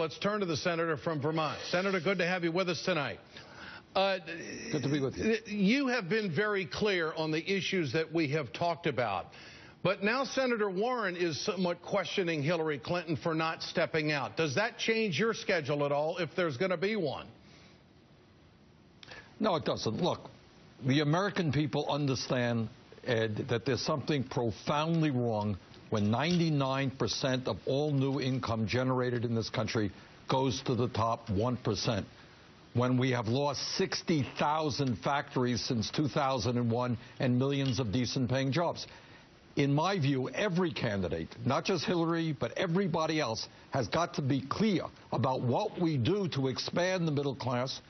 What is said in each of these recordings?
Let's turn to the senator from Vermont. Senator, good to have you with us tonight. Good to be with you. You have been very clear on the issues that we have talked about. But now Senator Warren is somewhat questioning Hillary Clinton for not stepping out. Does that change your schedule at all if there's going to be one? No, it doesn't. Look, the American people understand, Ed, that there's something profoundly wrong when 99% of all new income generated in this country goes to the top 1%. When we have lost 60,000 factories since 2001 and millions of decent-paying jobs. In my view, every candidate, not just Hillary, but everybody else, has got to be clear about what we do to expand the middle class,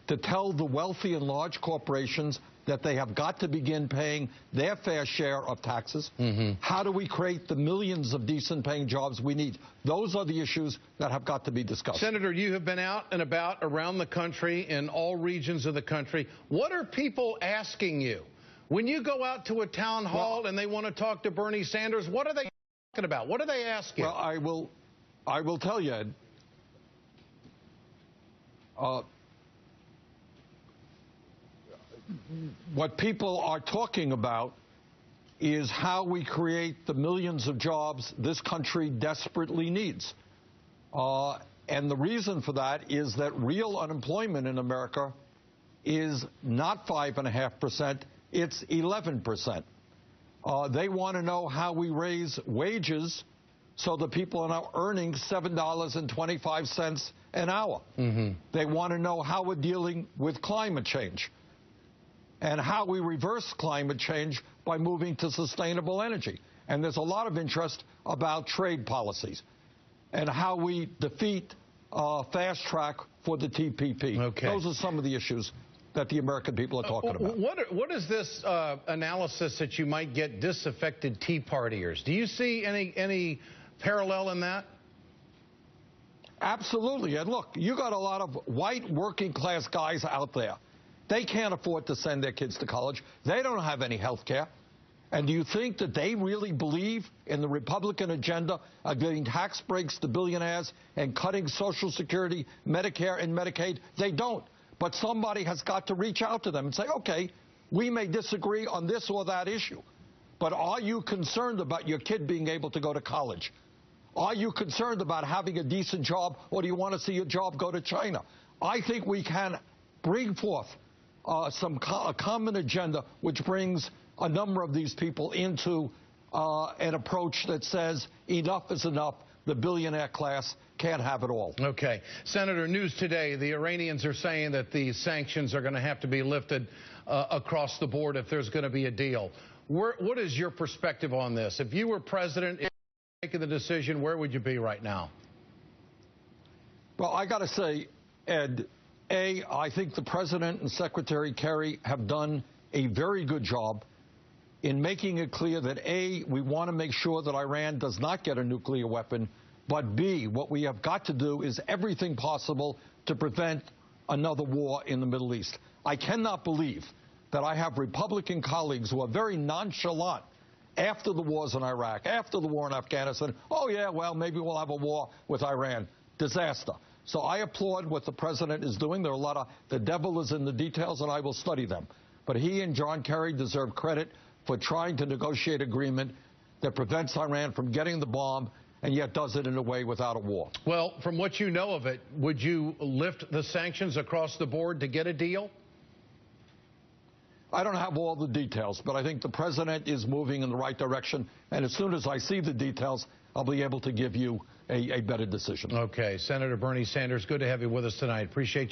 to tell the wealthy and large corporations that they have got to begin paying their fair share of taxes. How do we create the millions of decent-paying jobs we need? Those are the issues that have got to be discussed. Senator, you have been out and about around the country, in all regions of the country. What are people asking you? When you go out to a town hall and they want to talk to Bernie Sanders, what are they talking about? What are they asking? Well, I will tell you, Ed. What people are talking about is how we create the millions of jobs this country desperately needs. And the reason for that is that real unemployment in America is not 5.5%, it's 11%. They want to know how we raise wages so the people are now earning $7.25 an hour. They want to know how we're dealing with climate change and how we reverse climate change by moving to sustainable energy. And there's a lot of interest about trade policies and how we defeat fast track for the TPP. Okay. Those are some of the issues that the American people are talking about. What is this analysis that you might get disaffected Tea Partiers? Do you see any parallel in that? Absolutely. And look, you got a lot of white working class guys out there. They can't afford to send their kids to college. They don't have any health care. And do you think that they really believe in the Republican agenda of giving tax breaks to billionaires and cutting Social Security, Medicare, and Medicaid? They don't. But somebody has got to reach out to them and say, okay, we may disagree on this or that issue, but are you concerned about your kid being able to go to college? Are you concerned about having a decent job, or do you want to see your job go to China? I think we can bring forth a common agenda which brings a number of these people into an approach that says enough is enough. The billionaire class can't have it all. Okay. Senator, news today, the Iranians are saying that the sanctions are going to have to be lifted across the board if there's going to be a deal. What is your perspective on this? If you were president, making the decision, where would you be right now? Well, I got to say, Ed, I think the President and Secretary Kerry have done a very good job in making it clear that, A, we want to make sure that Iran does not get a nuclear weapon, but B, what we have got to do is everything possible to prevent another war in the Middle East. I cannot believe that I have Republican colleagues who are very nonchalant after the wars in Iraq, after the war in Afghanistan. Oh, yeah, well, maybe we'll have a war with Iran. Disaster. So I applaud what the President is doing. There are a lot of, the devil is in the details, and I will study them. But he and John Kerry deserve credit for trying to negotiate agreement that prevents Iran from getting the bomb and yet does it in a way without a war. Well, from what you know of it, would you lift the sanctions across the board to get a deal? I don't have all the details, but I think the President is moving in the right direction. And as soon as I see the details, I'll be able to give you a better decision. Okay. Senator Bernie Sanders, good to have you with us tonight. Appreciate you.